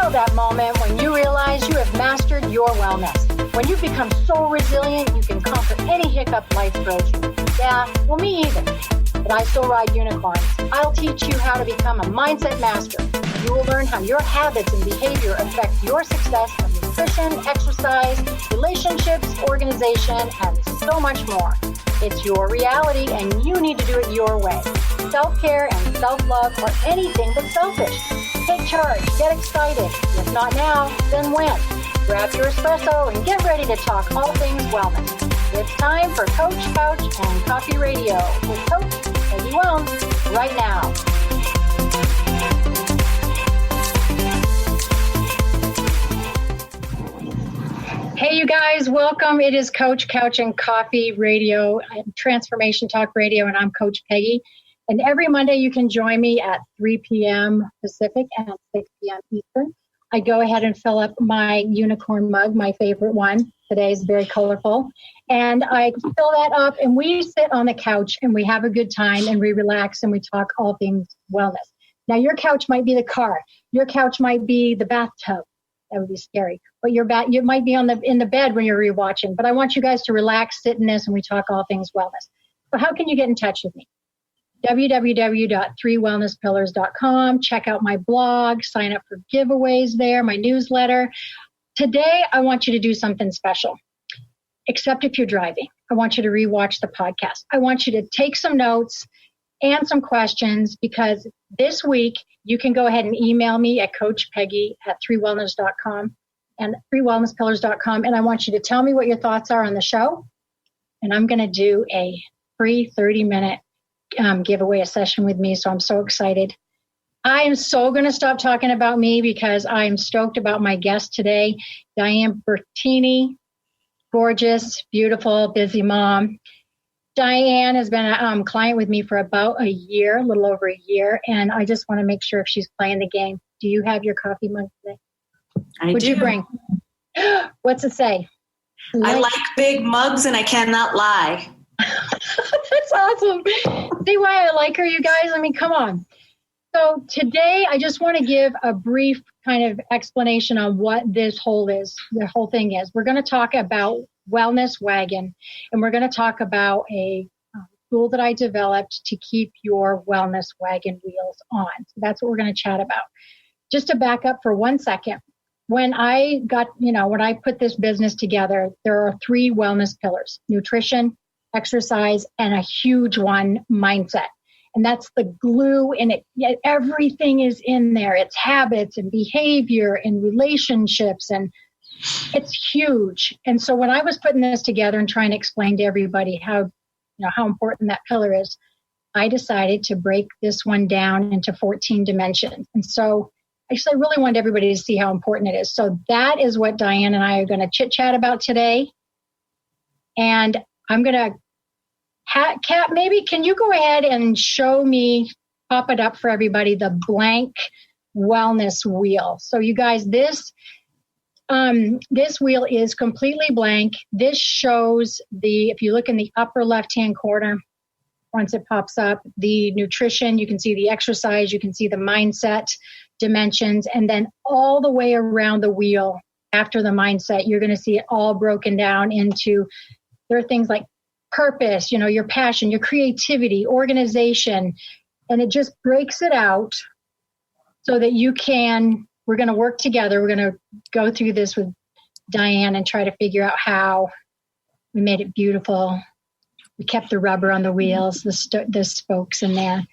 know that moment when you realize you have mastered your wellness. When you've become so resilient, you can conquer any hiccup life throws you. Yeah, well, me either. But I still ride unicorns. I'll teach you how to become a mindset master. You will learn how your habits and behavior affect your success from nutrition, exercise, relationships, organization, and so much more. It's your reality, and you need to do it your way. Self-care and self-love are anything but selfish. Take charge. Get excited. If not now, then when? Grab your espresso and get ready to talk all things wellness. It's time for Coach, Couch, and Coffee Radio with Coach Peggy Wellness right now. Hey, you guys, welcome. It is Coach, Couch, and Coffee Radio, Transformation Talk Radio, and I'm Coach Peggy. And every Monday you can join me at 3 p.m. Pacific and 6 p.m. Eastern. I go ahead and fill up my unicorn mug, my favorite one. Today is very colorful. And I fill that up and we sit on the couch and we have a good time and we relax and we talk all things wellness. Now, your couch might be the car. Your couch might be the bathtub. That would be scary. But you might be in the bed when you're rewatching. But I want you guys to relax, sit in this, and we talk all things wellness. So how can you get in touch with me? www.3wellnesspillars.com. Check out my blog. Sign up for giveaways there, my newsletter. Today, I want you to do something special. Except if you're driving. I want you to rewatch the podcast. I want you to take some notes and some questions, because this week you can go ahead and email me at coachpeggy@3wellness.com and 3wellnesspillars.com. And I want you to tell me what your thoughts are on the show. And I'm going to do a free 30-minute giveaway, a session with me. So I'm so excited. I am so going to stop talking about me because I'm stoked about my guest today, Dianne Bertini. Gorgeous, beautiful, busy mom. Dianne has been a client with me for about a year, a little over a year, and I just want to make sure if she's playing the game. Do you have your coffee mug today? What'd you bring? What's it say? I like big mugs and I cannot lie. That's awesome. See why I like her, you guys? I mean, come on. So today I just want to give a brief kind of explanation on what the whole thing is. We're going to talk about Wellness Wagon, and we're going to talk about a tool that I developed to keep your wellness wagon wheels on. So that's what we're going to chat about. Just to back up for 1 second, when I put this business together, there are 3 wellness pillars: nutrition, exercise, and a huge one, mindset. And that's the glue in it. Yet everything is in there. It's habits and behavior and relationships, and it's huge. And so when I was putting this together and trying to explain to everybody how important that pillar is, I decided to break this one down into 14 dimensions. And so actually I really wanted everybody to see how important it is. So that is what Dianne and I are going to chit chat about today. And I'm going to Kat, maybe can you go ahead and show me, pop it up for everybody, the blank wellness wheel. So you guys, this wheel is completely blank. This shows if you look in the upper left-hand corner, once it pops up, the nutrition, you can see the exercise, you can see the mindset dimensions, and then all the way around the wheel after the mindset, you're going to see it all broken down into, there are things like purpose, your passion, your creativity, organization, and it just breaks it out so that we're going to work together. We're going to go through this with Dianne and try to figure out how we made it beautiful. We kept the rubber on the wheels, the spokes in there.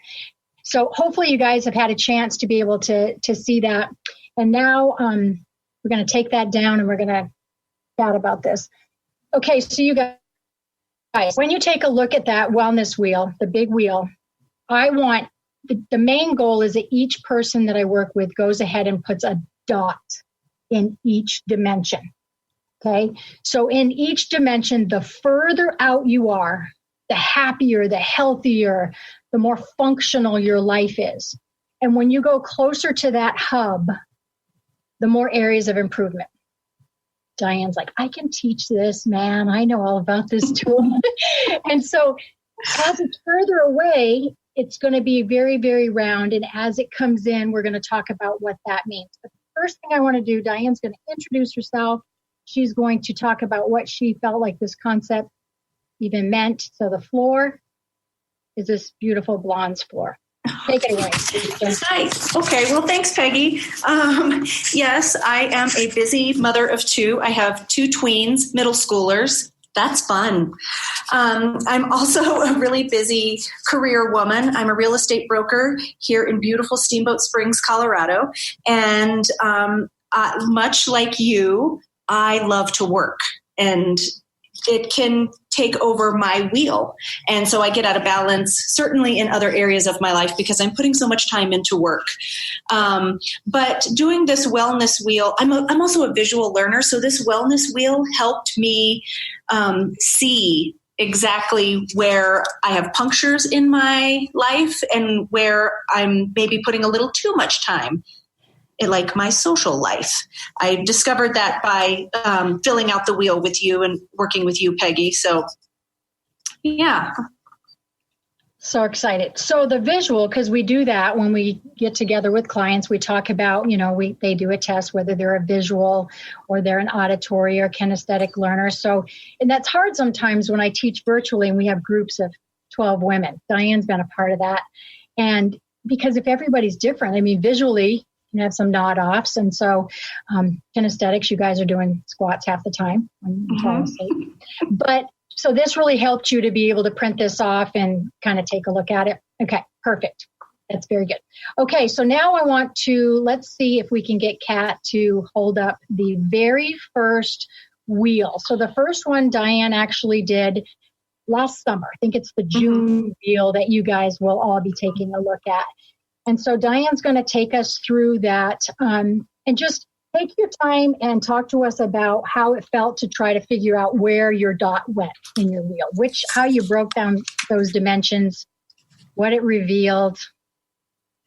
So hopefully you guys have had a chance to be able to see that. And now we're going to take that down and we're going to chat about this. Okay, so you guys, when you take a look at that wellness wheel, the big wheel, I want, the main goal is that each person that I work with goes ahead and puts a dot in each dimension. Okay. So in each dimension, the further out you are, the happier, the healthier, the more functional your life is. And when you go closer to that hub, the more areas of improvement. Dianne's like, I can teach this, man. I know all about this tool. And so as it's further away, it's going to be very, very round. And as it comes in, we're going to talk about what that means. But first thing I want to do, Diane's going to introduce herself. She's going to talk about what she felt like this concept even meant. So the floor is this beautiful blonde's floor. Take it away. Nice. Okay. Well, thanks, Peggy. Yes, I am a busy mother of two. I have two tweens, middle schoolers. That's fun. I'm also a really busy career woman. I'm a real estate broker here in beautiful Steamboat Springs, Colorado. And much like you, I love to work. And it can take over my wheel. And so I get out of balance, certainly in other areas of my life, because I'm putting so much time into work. But doing this wellness wheel, I'm also a visual learner. So this wellness wheel helped me see exactly where I have punctures in my life and where I'm maybe putting a little too much time in like my social life. I discovered that by filling out the wheel with you and working with you, Peggy. So, yeah. So excited. So the visual, because we do that when we get together with clients, we talk about, they do a test, whether they're a visual or they're an auditory or kinesthetic learner. So, and that's hard sometimes when I teach virtually and we have groups of 12 women. Diane's been a part of that. And because if everybody's different, visually, you have some nod offs. And so kinesthetics, you guys are doing squats half the time when you fall asleep. But so this really helped you to be able to print this off and kind of take a look at it. Okay, perfect. That's very good. Okay, so now I want to, let's see if we can get Kat to hold up the very first wheel. So the first one Dianne actually did last summer. I think it's the June wheel that you guys will all be taking a look at. And so Diane's going to take us through that and just take your time and talk to us about how it felt to try to figure out where your dot went in your wheel, how you broke down those dimensions, what it revealed.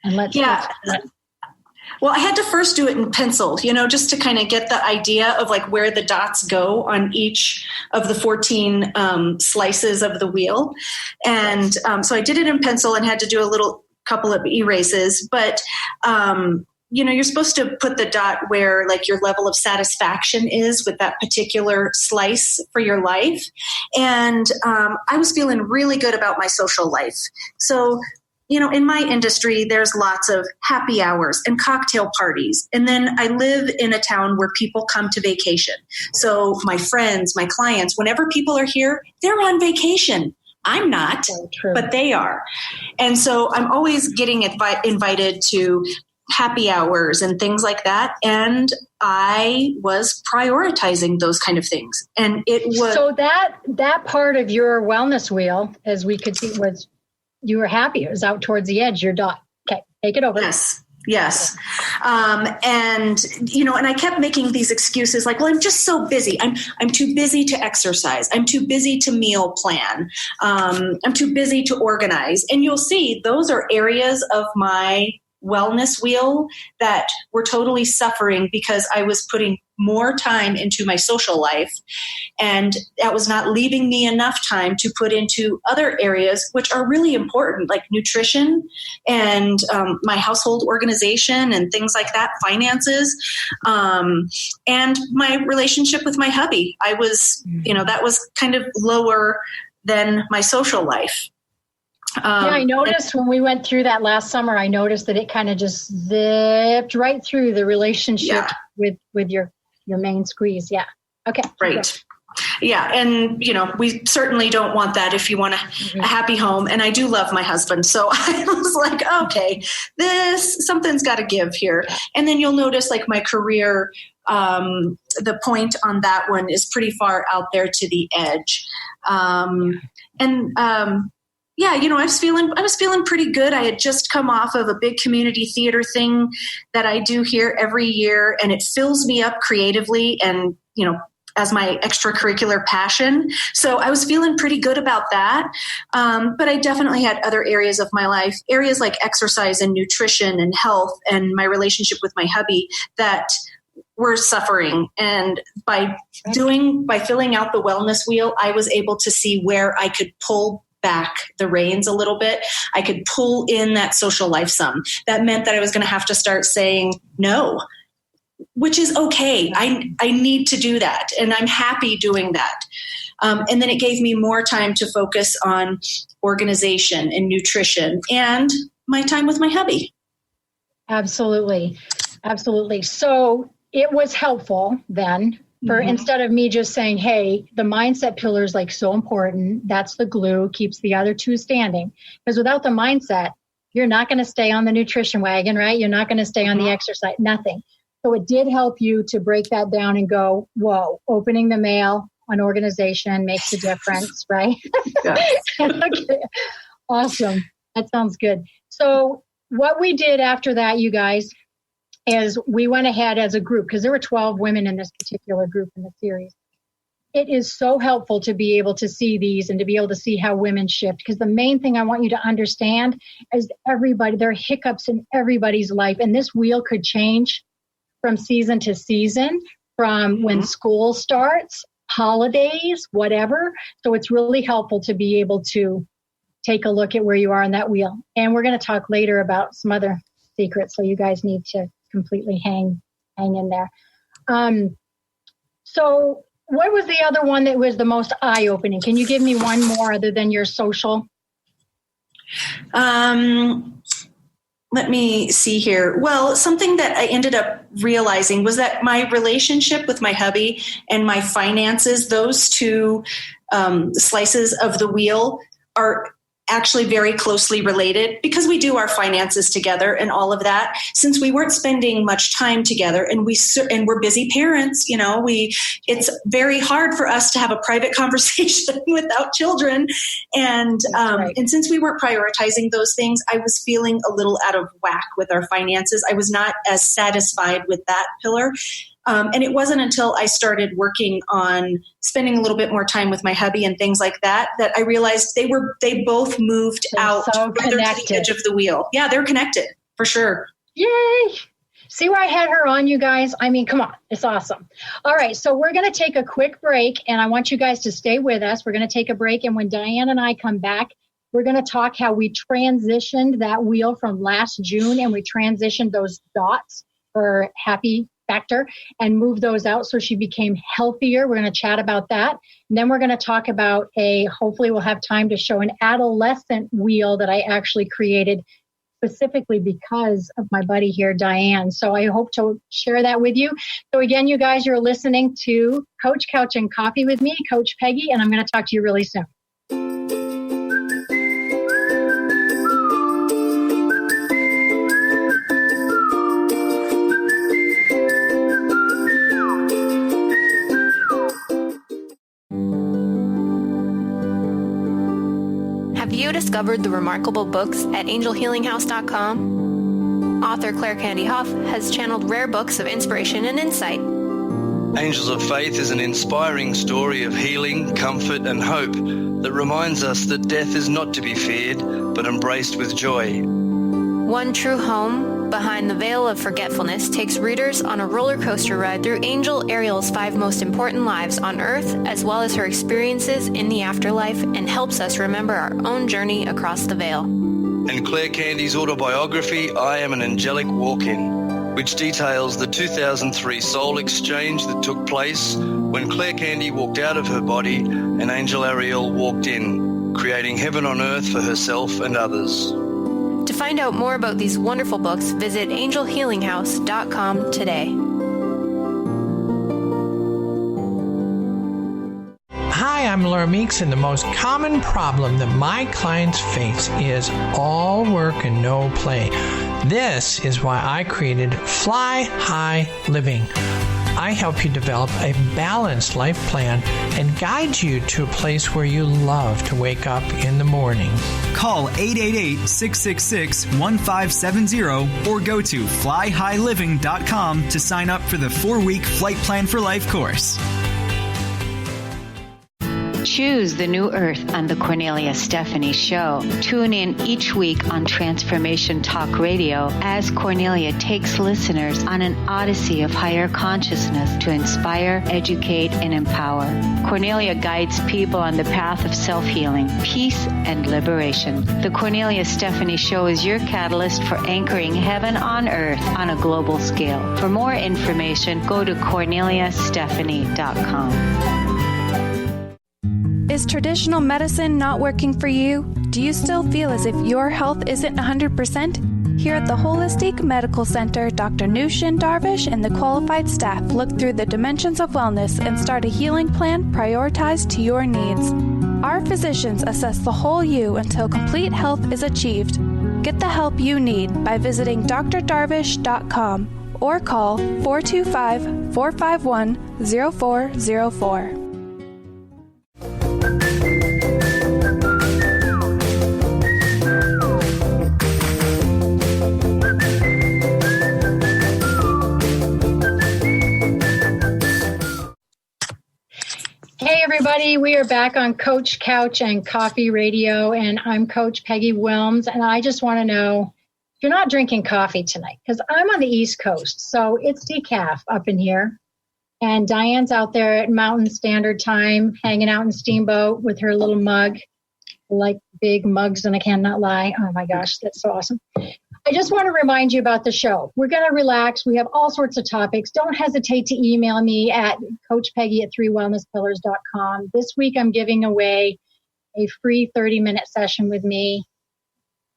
And let's Well, I had to first do it in pencil, just to kind of get the idea of like where the dots go on each of the 14 slices of the wheel. And so I did it in pencil and had to do a couple of erases, but you're supposed to put the dot where like your level of satisfaction is with that particular slice for your life. And I was feeling really good about my social life. So, in my industry, there's lots of happy hours and cocktail parties. And then I live in a town where people come to vacation. So my friends, my clients, whenever people are here, they're on vacation. I'm not, but they are. And so I'm always getting invited to happy hours and things like that. And I was prioritizing those kind of things. And it was... So that part of your wellness wheel, as we could see, was you were happy. It was out towards the edge, your dot. Okay, take it over. Yes. And I kept making these excuses like, well, I'm just so busy. I'm too busy to exercise. I'm too busy to meal plan. I'm too busy to organize. And you'll see those are areas of my wellness wheel that were totally suffering because I was putting more time into my social life, and that was not leaving me enough time to put into other areas which are really important, like nutrition and my household organization and things like that, finances, and my relationship with my hubby. I was, that was kind of lower than my social life. I noticed when we went through that last summer, I noticed that it kind of just zipped right through the relationship with your main squeeze. Yeah. Okay. Right. Yeah. And, we certainly don't want that if you want a happy home. And I do love my husband. So I was like, okay, something's got to give here. And then you'll notice like my career, the point on that one is pretty far out there to the edge. I was feeling pretty good. I had just come off of a big community theater thing that I do here every year, and it fills me up creatively and, as my extracurricular passion. So I was feeling pretty good about that. But I definitely had other areas of my life, areas like exercise and nutrition and health and my relationship with my hubby that were suffering. And by filling out the wellness wheel, I was able to see where I could pull back the reins a little bit. I could pull in that social life some. That meant that I was going to have to start saying no. which is okay. I need to do that, and I'm happy doing that. And then it gave me more time to focus on organization and nutrition and my time with my hubby. Absolutely. Absolutely. So it was helpful then for instead of me just saying, hey, the mindset pillar is like so important. That's the glue, keeps the other two standing. Because without the mindset, you're not going to stay on the nutrition wagon, right? You're not going to stay on the exercise, nothing. So it did help you to break that down and go, whoa, opening the mail, an organization makes a difference, right? Okay. Awesome. That sounds good. So what we did after that, you guys, is we went ahead as a group, because there were 12 women in this particular group in the series. It is so helpful to be able to see these and to be able to see how women shift, because the main thing I want you to understand is there are hiccups in everybody's life, and this wheel could change from season to season, from when school starts, holidays, whatever. So it's really helpful to be able to take a look at where you are on that wheel. And we're going to talk later about some other secrets, so you guys need to completely hang in there. So what was the other one that was the most eye-opening? Can you give me one more other than your social? Let me see here. Well, something that I ended up realizing was that my relationship with my hubby and my finances, those two slices of the wheel, are actually very closely related, because we do our finances together and all of that. Since we weren't spending much time together, and we're busy parents, it's very hard for us to have a private conversation without children. And and since we weren't prioritizing those things, I was feeling a little out of whack with our finances. I was not as satisfied with that pillar. And it wasn't until I started working on spending a little bit more time with my hubby and things like that, that I realized they both moved out further to the edge of the wheel. Yeah, they're connected for sure. Yay. See where I had her on, you guys? I mean, come on. It's awesome. All right. So we're going to take a quick break, and I want you guys to stay with us. We're going to take a break. And when Dianne and I come back, we're going to talk how we transitioned that wheel from last June, and we transitioned those dots for happy factor and move those out so she became healthier. We're going to chat about that. And then we're going to talk about hopefully we'll have time to show an adolescent wheel that I actually created specifically because of my buddy here, Dianne. So I hope to share that with you. So again, you guys, you're listening to Coach Couch and Coffee with me, Coach Peggy, and I'm going to talk to you really soon. Have you discovered the remarkable books at angelhealinghouse.com? Author Claire Candy Hough has channeled rare books of inspiration and insight. Angels of Faith is an inspiring story of healing, comfort, and hope that reminds us that death is not to be feared, but embraced with joy. One True Home, Behind the Veil of Forgetfulness, takes readers on a roller coaster ride through Angel Ariel's 5 most important lives on Earth, as well as her experiences in the afterlife, and helps us remember our own journey across the veil. And Claire Candy's autobiography, I Am an Angelic Walk-In, which details the 2003 soul exchange that took place when Claire Candy walked out of her body and Angel Ariel walked in, creating heaven on earth for herself and others. To find out more about these wonderful books, visit angelhealinghouse.com today. Hi, I'm Laura Meeks, and the most common problem that my clients face is all work and no play. This is why I created Fly High Living. I help you develop a balanced life plan and guide you to a place where you love to wake up in the morning. Call 888-666-1570 or go to flyhighliving.com to sign up for the 4-week Flight Plan for Life course. Choose the new earth on the Cornelia Stephanie Show. Tune in each week on Transformation Talk Radio as Cornelia takes listeners on an odyssey of higher consciousness to inspire, educate, and empower. Cornelia guides people on the path of self-healing, peace, and liberation. The Cornelia Stephanie Show is your catalyst for anchoring heaven on earth on a global scale. For more information, go to corneliastephanie.com. Is traditional medicine not working for you? Do you still feel as if your health isn't 100%? Here at the Holistic Medical Center, Dr. Nushin Darvish and the qualified staff look through the dimensions of wellness and start a healing plan prioritized to your needs. Our physicians assess the whole you until complete health is achieved. Get the help you need by visiting drdarvish.com or call 425-451-0404. Hey everybody, we are back on Coach Couch and Coffee Radio, and I'm Coach Peggy Wilms, and I just want to know if you're not drinking coffee tonight, because I'm on the East Coast, so it's decaf up in here, and Diane's out there at Mountain Standard Time, hanging out in Steamboat with her little mug, like big mugs, and I cannot lie. Oh my gosh, that's so awesome. I just want to remind you about the show. We're going to relax. We have all sorts of topics. Don't hesitate to email me at coachpeggy@3wellnesspillars.com. This week, I'm giving away a free 30-minute session with me.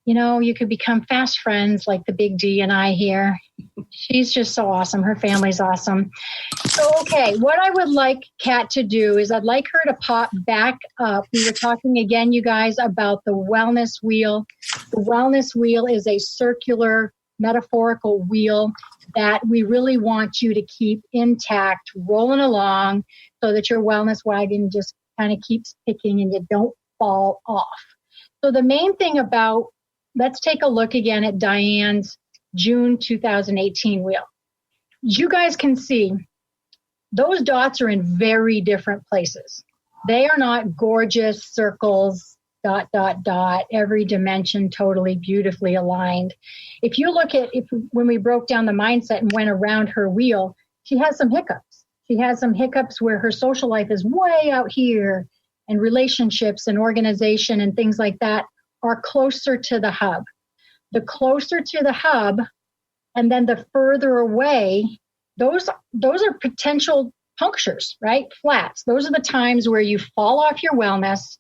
You know, you could become fast friends like the big D and I here. She's just so awesome. Her family's awesome. So, okay, what I would like Kat to do is I'd like her to pop back up. We were talking again, you guys, about the wellness wheel. The wellness wheel is a circular, metaphorical wheel that we really want you to keep intact, rolling along so that your wellness wagon just kind of keeps ticking and you don't fall off. So the main thing about, let's take a look again at Diane's June 2018 wheel. You guys can see those dots are in very different places. They are not gorgeous circles, ... every dimension totally beautifully aligned. If you look at, when we broke down the mindset and went around her wheel, she has some hiccups. She has some hiccups where her social life is way out here, and relationships and organization and things like that are closer to the hub. The closer to the hub and then the further away, those are potential punctures, right? Flats. Those are the times where you fall off your wellness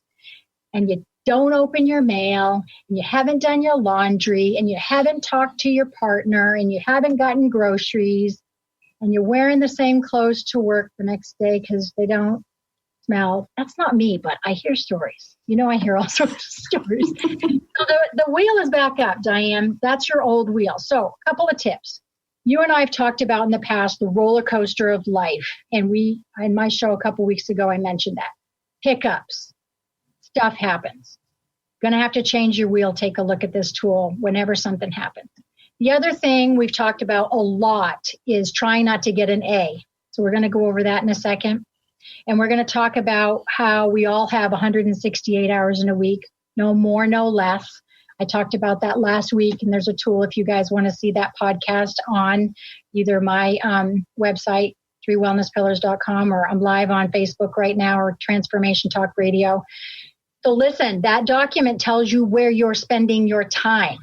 and you don't open your mail and you haven't done your laundry and you haven't talked to your partner and you haven't gotten groceries and you're wearing the same clothes to work the next day because they don't smell. That's not me, but I hear stories. You know, I hear all sorts of stories. So the wheel is back up, Diane. That's your old wheel. So a couple of tips. You and I have talked about in the past the roller coaster of life. And in my show a couple weeks ago, I mentioned that. Hiccups. Stuff happens. Going to have to change your wheel. Take a look at this tool whenever something happens. The other thing we've talked about a lot is trying not to get an A. So we're going to go over that in a second. And we're going to talk about how we all have 168 hours in a week, no more, no less. I talked about that last week, and there's a tool if you guys want to see that podcast on either my website, 3wellnesspillars.com, or I'm live on Facebook right now, or Transformation Talk Radio. So listen, that document tells you where you're spending your time.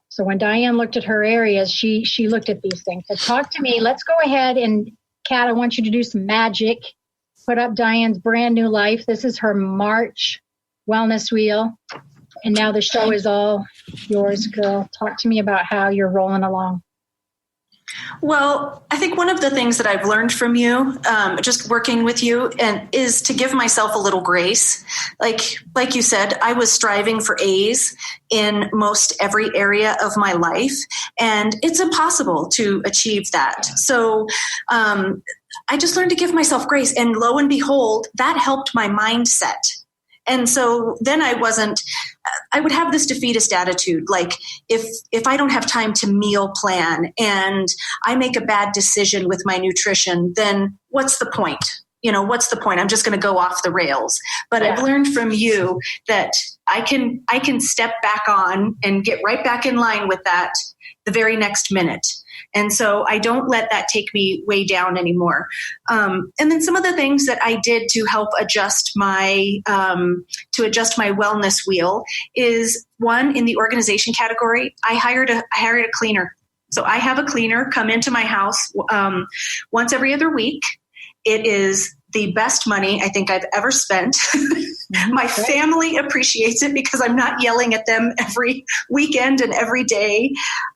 So when Diane looked at her areas, she looked at these things. So talk to me. Let's go ahead and, Kat, I want you to do some magic. Put up Diane's brand new life. This is her March wellness wheel. And now the show is all yours, girl. Talk to me about how you're rolling along. Well, I think one of the things that I've learned from you, just working with you, and is to give myself a little grace. Like you said, I was striving for A's in most every area of my life, and it's impossible to achieve that. So I just learned to give myself grace, and lo and behold, that helped my mindset. And so then I would have this defeatist attitude. Like if I don't have time to meal plan and I make a bad decision with my nutrition, then what's the point? what's the point? I'm just going to go off the rails. But I've learned from you that I can step back on and get right back in line with that the very next minute. And so I don't let that take me way down anymore. And then some of the things that I did to help adjust my wellness wheel is, one, in the organization category, I hired a cleaner. So I have a cleaner come into my house once every other week. It is the best money I think I've ever spent. My family appreciates it because I'm not yelling at them every weekend and every day.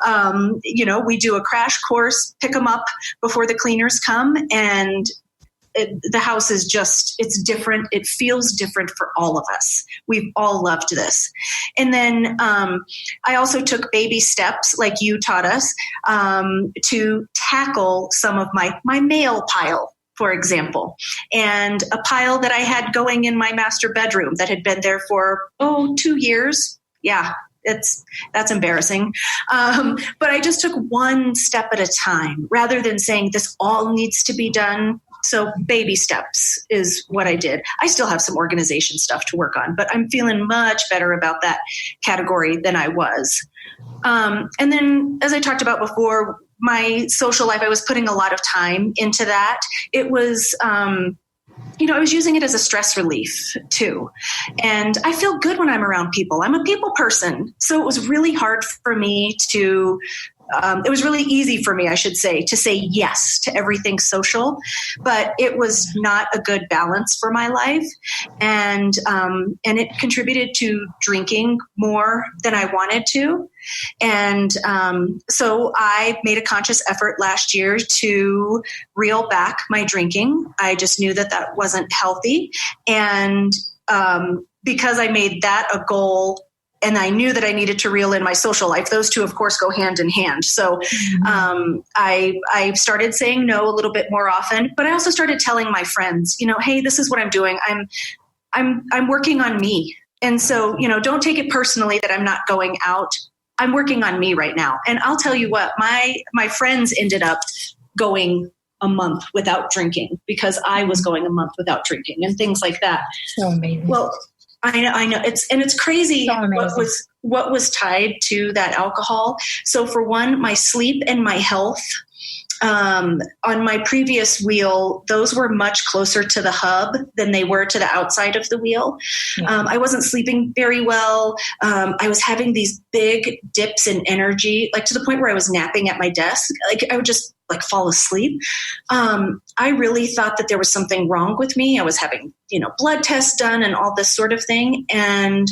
We do a crash course, pick them up before the cleaners come, and the house is it's different. It feels different for all of us. We've all loved this. And then I also took baby steps, like you taught us, to tackle some of my mail pile, for example, and a pile that I had going in my master bedroom that had been there for 2 years. Yeah, that's embarrassing. But I just took one step at a time rather than saying this all needs to be done. So baby steps is what I did. I still have some organization stuff to work on, but I'm feeling much better about that category than I was. And then, as I talked about before, my social life, I was putting a lot of time into that. It was, I was using it as a stress relief too. And I feel good when I'm around people. I'm a people person. So it was really hard for me it was really easy for me, I should say, to say yes to everything social, but it was not a good balance for my life. And it contributed to drinking more than I wanted to. And so I made a conscious effort last year to reel back my drinking. I just knew that wasn't healthy. And because I made that a goal, and I knew that I needed to reel in my social life, those two, of course, go hand in hand. So I started saying no a little bit more often, but I also started telling my friends, hey, this is what I'm doing. I'm working on me. And so, don't take it personally that I'm not going out. I'm working on me right now. And I'll tell you what, my friends ended up going a month without drinking because I was going a month without drinking and things like that. So amazing. Well, I know it's crazy what was tied to that alcohol. So for one, my sleep and my health, on my previous wheel, those were much closer to the hub than they were to the outside of the wheel. Yeah. I wasn't sleeping very well. I was having these big dips in energy, like to the point where I was napping at my desk. Like I would just fall asleep. I really thought that there was something wrong with me. I was having, blood tests done and all this sort of thing. And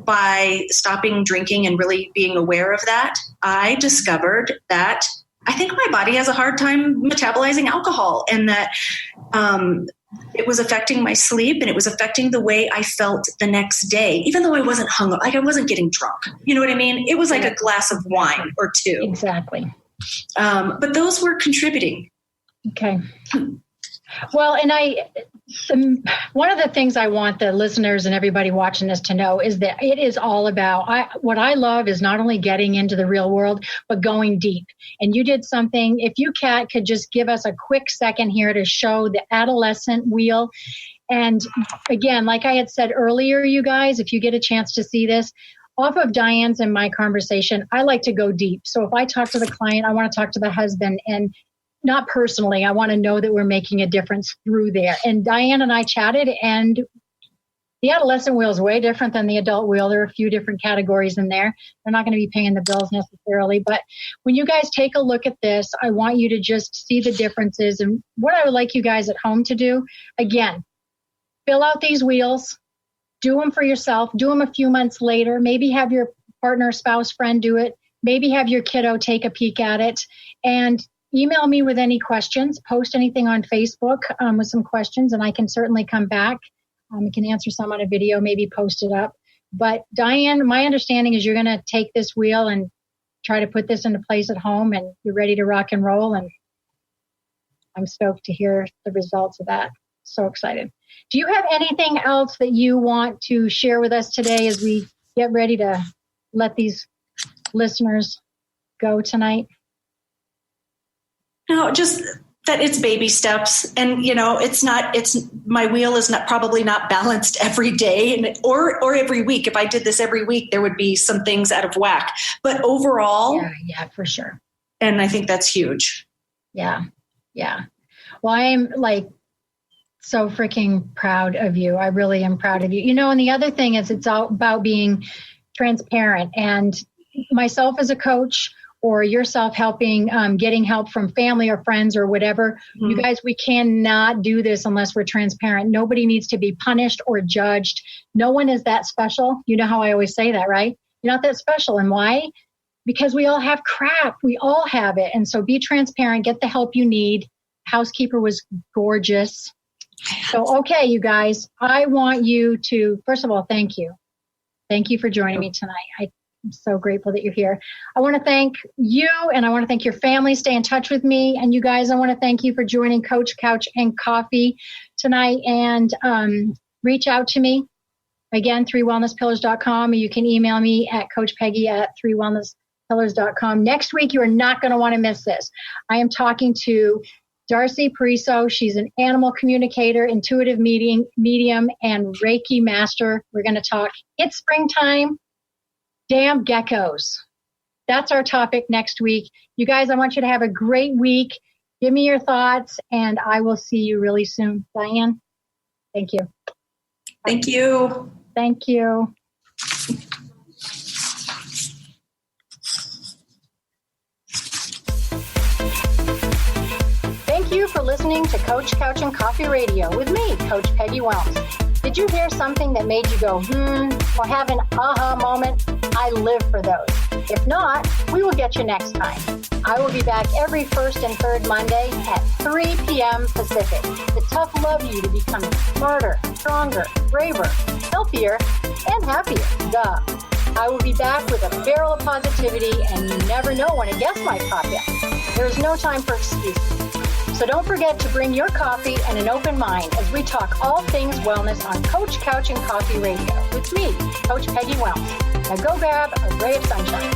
by stopping drinking and really being aware of that, I discovered that I think my body has a hard time metabolizing alcohol, and that it was affecting my sleep and it was affecting the way I felt the next day, even though I wasn't hungover, like I wasn't getting drunk. You know what I mean? It was like a glass of wine or two. Exactly. But those were contributing. Okay. Well, and one of the things I want the listeners and everybody watching this to know is that it is all about, what I love is not only getting into the real world, but going deep. And you did something, if you, Kat, could just give us a quick second here to show the adolescent wheel. And again, like I had said earlier, you guys, if you get a chance to see this, off of Dianne's and my conversation, I like to go deep. So if I talk to the client, I want to talk to the husband, and not personally, I want to know that we're making a difference through there. And Dianne and I chatted, and the adolescent wheel is way different than the adult wheel. There are a few different categories in there. They're not going to be paying the bills necessarily. But when you guys take a look at this, I want you to just see the differences. And what I would like you guys at home to do, again, fill out these wheels, do them for yourself, do them a few months later, maybe have your partner, spouse, friend do it, maybe have your kiddo take a peek at it, and email me with any questions, post anything on Facebook with some questions, and I can certainly come back. I can answer some on a video, maybe post it up. But Dianne, my understanding is you're going to take this wheel and try to put this into place at home, and you're ready to rock and roll. And I'm stoked to hear the results of that. So excited. Do you have anything else that you want to share with us today as we get ready to let these listeners go tonight? No, just that it's baby steps, and my wheel is probably not balanced every day or every week. If I did this every week, there would be some things out of whack, but overall, yeah, for sure. And I think that's huge. Yeah. Well, I am so freaking proud of you. I really am proud of you. And the other thing is, it's all about being transparent, and myself as a coach, or yourself helping, getting help from family or friends or whatever. Mm-hmm. You guys, we cannot do this unless we're transparent. Nobody needs to be punished or judged. No one is that special. You know how I always say that, right? You're not that special. And why? Because we all have crap. We all have it. And so be transparent, get the help you need. Housekeeper was gorgeous. So, okay, you guys, I want you to, first of all, thank you. Thank you for joining me tonight. I'm so grateful that you're here. I want to thank you, and I want to thank your family. Stay in touch with me. And you guys, I want to thank you for joining Coach Couch and Coffee tonight. And reach out to me. Again, 3wellnesspillars.com. You can email me at coachpeggy@3wellnesspillars.com. Next week, you are not going to want to miss this. I am talking to Darcy Pariso. She's an animal communicator, intuitive medium, and Reiki master. We're going to talk It's Springtime. Damn geckos. That's our topic next week. You guys, I want you to have a great week. Give me your thoughts, and I will see you really soon. Dianne, thank you. Thank you. Thank you. Thank you for listening to Coach Couch and Coffee Radio with me, Coach Peggy Wellness. Did you hear something that made you go, or have an aha moment? I live for those. If not, we will get you next time. I will be back every first and third Monday at 3 p.m. Pacific. The tough love you to become smarter, stronger, braver, healthier, and happier. Duh. I will be back with a barrel of positivity, and you never know when a guest might pop in. There is no time for excuses. So don't forget to bring your coffee and an open mind as we talk all things wellness on Coach Couch and Coffee Radio with me, Coach Peggy Wellness. Now go grab a ray of sunshine.